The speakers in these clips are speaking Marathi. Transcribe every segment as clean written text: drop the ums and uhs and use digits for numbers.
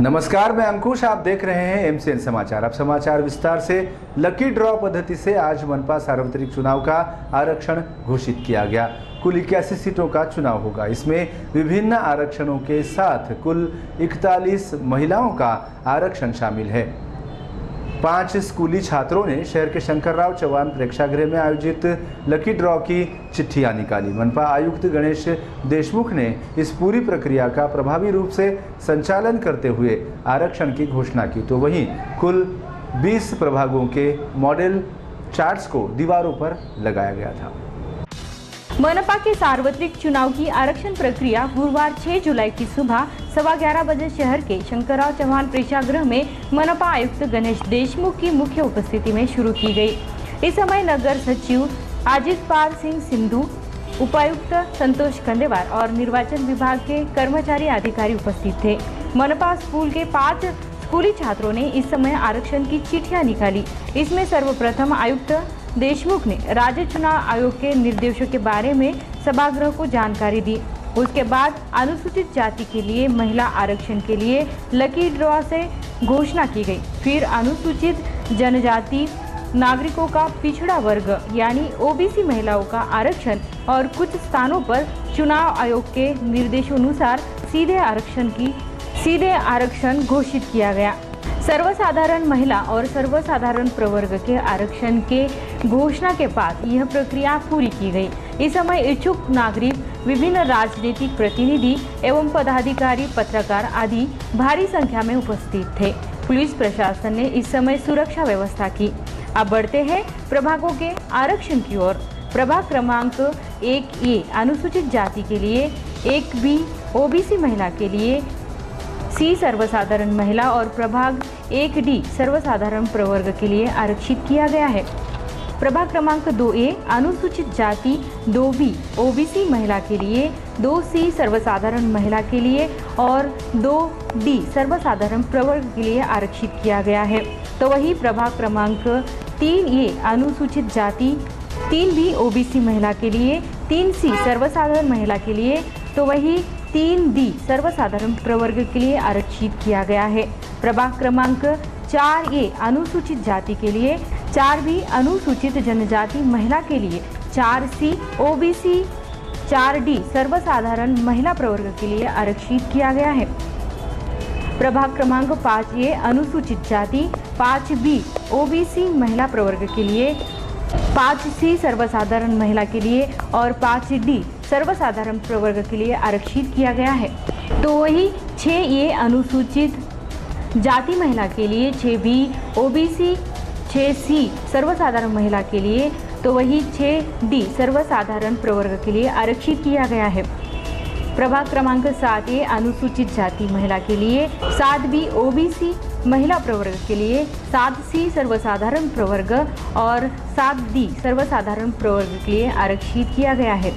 नमस्कार, मैं अंकुश। आप देख रहे हैं एमसीएन समाचार। अब समाचार विस्तार से। लकी ड्रॉ पद्धति से आज मनपा सार्वत्रिक चुनाव का आरक्षण घोषित किया गया। कुल 81 सीटों का चुनाव होगा। इसमें विभिन्न आरक्षणों के साथ कुल 41 महिलाओं का आरक्षण शामिल है। 5 स्कूली छात्रों ने शहर के शंकरराव चौहान प्रेक्षागृह में आयोजित लकी ड्रॉ की चिट्ठियां निकाली। मनपा आयुक्त गणेश देशमुख ने इस पूरी प्रक्रिया का प्रभावी रूप से संचालन करते हुए आरक्षण की घोषणा की। तो वहीं कुल 20 प्रभागों के मॉडल चार्ट्स को दीवारों पर लगाया गया था। मनपा के सार्वत्रिक चुनाव की आरक्षण प्रक्रिया गुरुवार 6 जुलाई की सुबह 11:15 बजे शहर के शंकरराव चौहान प्रेक्षागृह में मनपा आयुक्त गणेश देशमुख की मुख्य उपस्थिति में शुरू की गई। इस समय नगर सचिव अजितपाल सिंह सिंधु, उपायुक्त संतोष कंदेवार और निर्वाचन विभाग के कर्मचारी अधिकारी उपस्थित थे। मनपा स्कूल के 5 स्कूली छात्रों ने इस समय आरक्षण की चिट्ठियां निकाली। इसमें सर्वप्रथम आयुक्त देशमुख ने राज्य चुनाव आयोग के निर्देशों के बारे में सभागृह को जानकारी दी। उसके बाद अनुसूचित जाति के लिए महिला आरक्षण के लिए लकी ड्रॉ से घोषणा की गई। फिर अनुसूचित जनजाति नागरिकों का पिछड़ा वर्ग यानी ओबीसी महिलाओं का आरक्षण और कुछ स्थानों पर चुनाव आयोग के निर्देशानुसार सीधे आरक्षण घोषित किया गया। सर्वसाधारण महिला और सर्वसाधारण प्रवर्ग के आरक्षण के घोषणा के बाद यह प्रक्रिया पूरी की गई। इस समय इच्छुक नागरिक, विभिन्न राजनीतिक प्रतिनिधि एवं पदाधिकारी, पत्रकार आदि भारी संख्या में उपस्थित थे। पुलिस प्रशासन ने इस समय सुरक्षा व्यवस्था की। अब बढ़ते हैं प्रभागों के आरक्षण की ओर। प्रभाग क्रमांक 1A अनुसूचित जाति के लिए, 1B ओबीसी महिला के लिए, C सर्वसाधारण महिला और प्रभाग 1D सर्वसाधारण प्रवर्ग के लिए आरक्षित किया गया है। प्रभाग क्रमांक 2A अनुसूचित जाति, 2B ओबीसी महिला के लिए, 2C सर्वसाधारण महिला के लिए और 2D सर्वसाधारण प्रवर्ग के लिए आरक्षित किया गया है। तो वही प्रभाग क्रमांक 3A अनुसूचित जाति, 3B ओबीसी महिला के लिए, 3C सर्वसाधारण महिला के लिए, तो वही 3D सर्वसाधारण प्रवर्ग के लिए आरक्षित किया गया है। प्रभाग क्रमांक 4A अनुसूचित जाति के लिए, 4B अनुसूचित जनजाति महिला के लिए, 4C ओबीसी, 4D सर्वसाधारण महिला प्रवर्ग के लिए आरक्षित किया गया है। प्रभाग क्रमांक 5A अनुसूचित जाति, 5B ओबीसी महिला प्रवर्ग के लिए, 5C सर्वसाधारण महिला के लिए और 5D सर्वसाधारण प्रवर्ग के लिए आरक्षित किया गया है। तो वही 6A अनुसूचित जाति महिला के लिए, 6B ओबीसी, 6C सर्वसाधारण महिला के लिए, तो वही 6D सर्वसाधारण प्रवर्ग के लिए आरक्षित किया गया है। प्रभाग क्रमांक 7A अनुसूचित जाति महिला के लिए, 7B ओबीसी महिला प्रवर्ग के लिए, 7C सर्वसाधारण प्रवर्ग और 7D सर्वसाधारण प्रवर्ग के लिए आरक्षित किया गया है।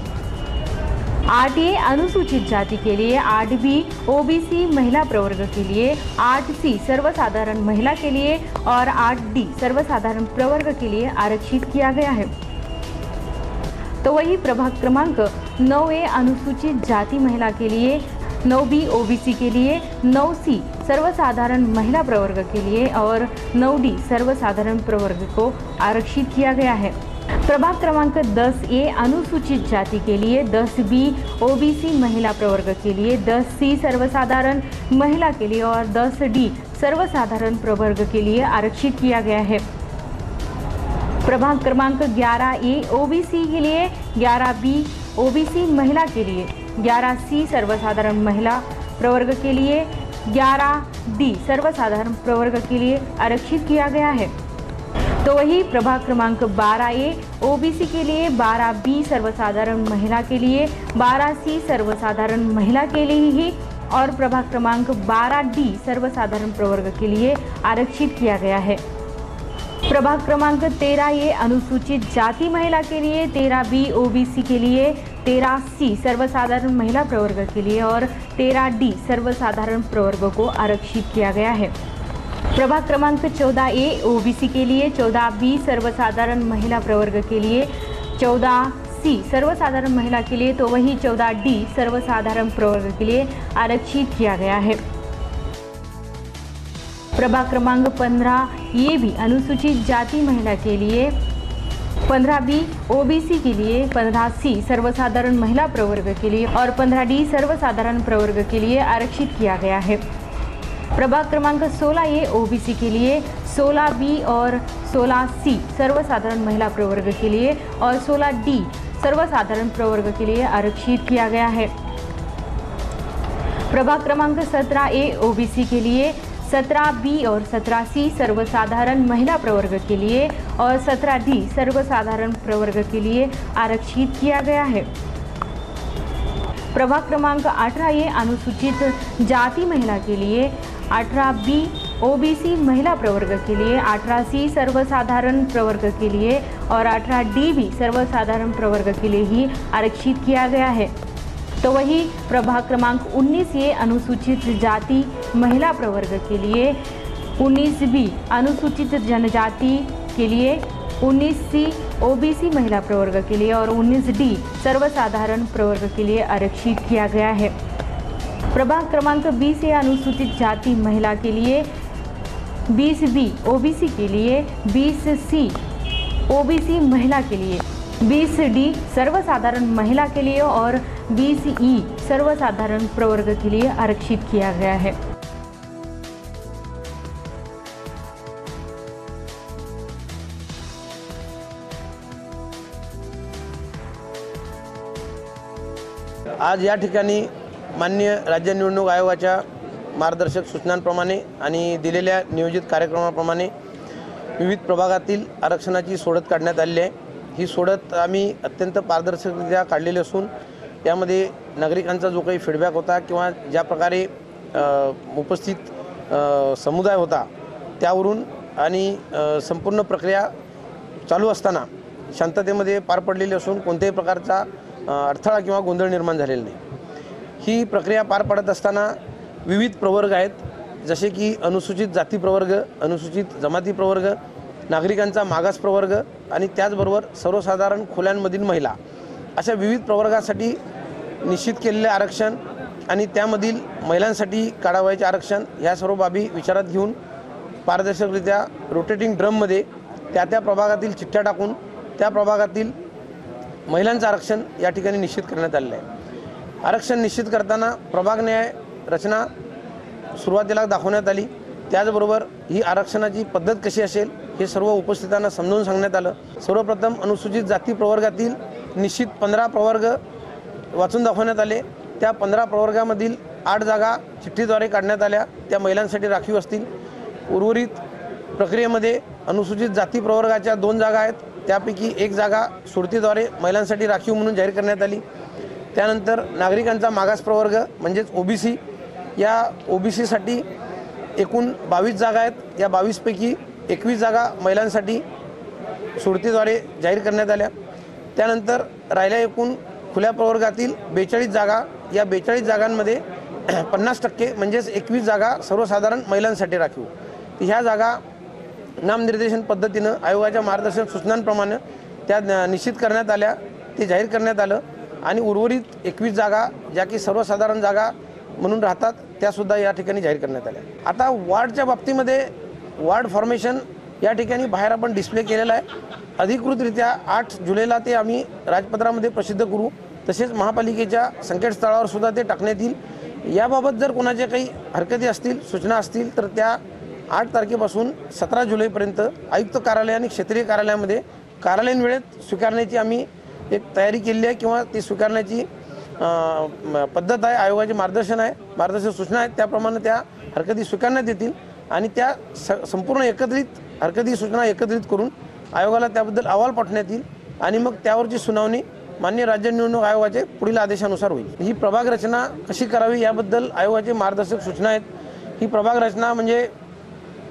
8A अनुसूचित जाति के लिए, 8B ओबीसी महिला प्रवर्ग के लिए, 8C सर्वसाधारण महिला के लिए और 8D सर्वसाधारण प्रवर्ग के लिए आरक्षित किया गया है। तो वही प्रभाग क्रमांक 9A अनुसूचित जाति महिला के लिए, 9B ओबीसी के लिए, 9C सर्वसाधारण महिला प्रवर्ग के लिए और 9D सर्वसाधारण प्रवर्ग को आरक्षित किया गया है। प्रभाग क्रमांक 10A अनुसूचित जाति के लिए, 10B ओबीसी महिला प्रवर्ग के लिए, 10C सर्वसाधारण महिला के लिए और 10D सर्वसाधारण प्रवर्ग के लिए आरक्षित किया गया है। प्रभाग क्रमांक 11A ओबीसी के लिए, 11B ओबीसी महिला के लिए, 11C सर्वसाधारण महिला प्रवर्ग के लिए, 11D सर्वसाधारण प्रवर्ग के लिए आरक्षित किया गया है। तो वही प्रभाग क्रमांक 12A ओबीसी के लिए, 12B सर्वसाधारण महिला के लिए, 12C सर्वसाधारण महिला के लिए ही और प्रभाग क्रमांक 12D सर्वसाधारण प्रवर्ग के लिए आरक्षित किया गया है। प्रभाग क्रमांक 13A अनुसूचित जाति महिला के लिए, 13B ओबीसी के लिए, 13C सर्वसाधारण महिला प्रवर्ग के लिए और 13D सर्वसाधारण प्रवर्ग को आरक्षित किया गया है। प्रभाग क्रमांक 14A ओबीसी के लिए, 14B सर्वसाधारण महिला प्रवर्ग के लिए, 14C सर्वसाधारण महिला के लिए, तो वही 14D सर्वसाधारण प्रवर्ग के लिए आरक्षित किया गया है। प्रभाग क्रमांक 15 ये भी अनुसूचित जाति महिला के लिए, 15B ओबीसी के लिए, 15C सर्वसाधारण महिला प्रवर्ग के लिए और 15D सर्वसाधारण प्रवर्ग के लिए आरक्षित किया गया है। प्रभाग क्रमांक 16 ये ओबीसी के लिए, 16B और 16C सर्वसाधारण महिला प्रवर्ग के लिए और 16D सर्वसाधारण प्रवर्ग के लिए आरक्षित किया गया है। प्रभाग क्रमांक 17 ए ओबीसी के लिए, 17B और 17C सर्वसाधारण महिला प्रवर्ग के लिए और 17D सर्वसाधारण प्रवर्ग के लिए आरक्षित किया गया है। प्रभाग क्रमांक 18 ये अनुसूचित जाति महिला के लिए, 18B ओबीसी महिला प्रवर्ग के लिए, 18C सर्वसाधारण प्रवर्ग के लिए और 18D भी सर्वसाधारण प्रवर्ग के लिए ही आरक्षित किया गया है। तो वही प्रभाग क्रमांक 19 ये अनुसूचित जाति महिला प्रवर्ग के लिए, 19B अनुसूचित जनजाति के लिए, 19C ओबीसी महिला प्रवर्ग के लिए और 19D सर्वसाधारण प्रवर्ग के लिए आरक्षित किया गया है। प्रभाग क्रमांक 20 ये अनुसूचित जाति महिला के लिए, 20B ओबीसी के लिए, 20C ओबीसी महिला के लिए, 20D सर्वसाधारण महिला के लिए और 20E सर्वसाधारण प्रवर्ग के लिए आरक्षित किया गया है। आज या ठिकाणी माननीय राज्य निवडणूक आयोगाच्या मार्गदर्शक सूचनांप्रमाणे आणि दिलेल्या नियोजित कार्यक्रमाप्रमाणे विविध प्रभागातील आरक्षणाची सोडत काढण्यात आलेली आहे। ही सोडत आम्ही अत्यंत पारदर्शकरित्या काढलेली असून यामध्ये नागरिकांचा जो काही फीडबॅक होता किंवा ज्या प्रकारे उपस्थित समुदाय होता त्यावरून आणि संपूर्ण प्रक्रिया चालू असताना शांततेमध्ये पार पडलेली असून कोणत्याही प्रकारचा अडथळा किंवा गोंधळ निर्माण झालेला नाही। ही प्रक्रिया पार पडत असताना विविध प्रवर्ग आहेत, जसे की अनुसूचित जाती प्रवर्ग, अनुसूचित जमाती प्रवर्ग, नागरिकांचा मागास प्रवर्ग आणि त्याचबरोबर सर्वसाधारण खोल्यांमधील महिला, अशा विविध प्रवर्गासाठी निश्चित केलेले आरक्षण आणि त्यामधील महिलांसाठी काढावयाचे आरक्षण या सर्व बाबी विचारात घेऊन पारदर्शकरित्या रोटेटिंग ड्रममध्ये त्या प्रभागातील चिठ्ठ्या टाकून त्या प्रभागातील महिलांचं आरक्षण या ठिकाणी निश्चित करण्यात आलेलं आहे। आरक्षण निश्चित करताना प्रभाग न्याय रचना सुरुवातीला दाखवण्यात आली, त्याचबरोबर ही आरक्षणाची पद्धत कशी असेल हे सर्व उपस्थितांना समजावून सांगण्यात आलं। सर्वप्रथम अनुसूचित जाती प्रवर्गातील निश्चित 15 प्रवर्ग वाचून दाखवण्यात आले। त्या 15 प्रवर्गामधील 8 जागा चिठ्ठीद्वारे काढण्यात आल्या, त्या महिलांसाठी राखीव असतील। उर्वरित प्रक्रियेमध्ये अनुसूचित जाती प्रवर्गाच्या 2 जागा आहेत, त्यापैकी 1 जागा सोडतीद्वारे महिलांसाठी राखीव म्हणून जाहीर करण्यात आली। त्यानंतर नागरिकांचा मागास प्रवर्ग म्हणजेच ओबीसी, या ओबीसीसाठी एकूण 22 जागा आहेत, या 22 पैकी 21 जागा महिलांसाठी सोडतीद्वारे जाहीर करण्यात आल्या। त्यानंतर राहिल्या एकूण खुल्या प्रवर्गातील 42 जागा, या 42 जागांमध्ये 50% म्हणजेच 21 जागा सर्वसाधारण महिलांसाठी राखीव। ह्या जागा नामनिर्देशन पद्धतीनं आयोगाच्या मार्गदर्शक सूचनांप्रमाणे त्या निश्चित करण्यात आल्या, ते जाहीर करण्यात आलं आणि उर्वरित 21 जागा ज्या की सर्वसाधारण जागा म्हणून राहतात त्यासुद्धा या ठिकाणी जाहीर करण्यात आल्या। आता वॉर्डच्या बाबतीमध्ये वॉर्ड फॉर्मेशन या ठिकाणी बाहेर आपण डिस्प्ले केलेला आहे। अधिकृतरित्या 8 जुलैला ते आम्ही राजपत्रामध्ये प्रसिद्ध करू, तसेच महापालिकेच्या संकेतस्थळावर सुद्धा ते टाकण्यात येईल। याबाबत जर कोणाच्या काही हरकती असतील, सूचना असतील तर त्या 8 तारखेपासून 17 जुलैपर्यंत आयुक्त कार्यालय आणि क्षेत्रीय कार्यालयामध्ये कार्यालयीन वेळेत स्वीकारण्याची आम्ही एक तयारी केली आहे किंवा ती स्वीकारण्याची पद्धत आहे, आयोगाचे मार्गदर्शन आहे, मार्गदर्शक सूचना आहेत, त्याप्रमाणे त्या हरकती स्वीकारण्यात येतील आणि त्या संपूर्ण एकत्रित हरकती सूचना एकत्रित करून आयोगाला त्याबद्दल अहवाल पाठवण्यात येईल आणि मग त्यावरची सुनावणी माननीय राज्य निवडणूक आयोगाचे पुढील आदेशानुसार होईल। ही प्रभाग रचना कशी करावी याबद्दल आयोगाचे मार्गदर्शक सूचना आहेत। ही प्रभाग रचना म्हणजे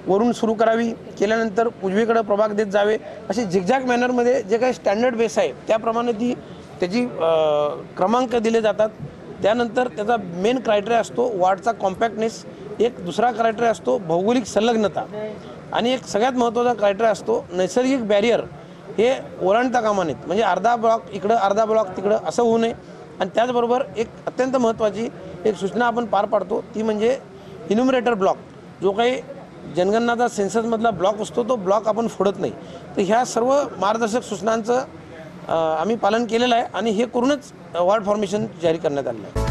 वरून सुरू करावी, केल्यानंतर उजवीकडे प्रभाग देत जावे, असे झिगझॅग मॅनरमध्ये जे काही स्टँडर्ड बेस आहे त्याप्रमाणे त्याची क्रमांक दिले जातात। त्यानंतर त्याचा मेन क्रायटेरिया असतो वॉर्डचा कॉम्पॅक्टनेस, एक दुसरा क्रायटेरिया असतो भौगोलिक संलग्नता आणि एक सगळ्यात महत्त्वाचा क्रायटेरिया असतो नैसर्गिक बॅरियर हे ओलांडता कामा नयेत, म्हणजे अर्धा ब्लॉक इकडं अर्धा ब्लॉक तिकडं असं होऊ नये। आणि त्याचबरोबर एक अत्यंत महत्त्वाची एक सूचना आपण पार पाडतो ती म्हणजे इन्युमरेटर ब्लॉक, जो काही जनगणनाचा सेन्ससमधला ब्लॉक असतो तो ब्लॉक आपण फोडत नाही. तर ह्या सर्व मार्गदर्शक सूचनांचं आम्ही पालन केलेलं आहे आणि हे करूनच वॉर्ड फॉर्मेशन जारी करण्यात आलेलं आहे.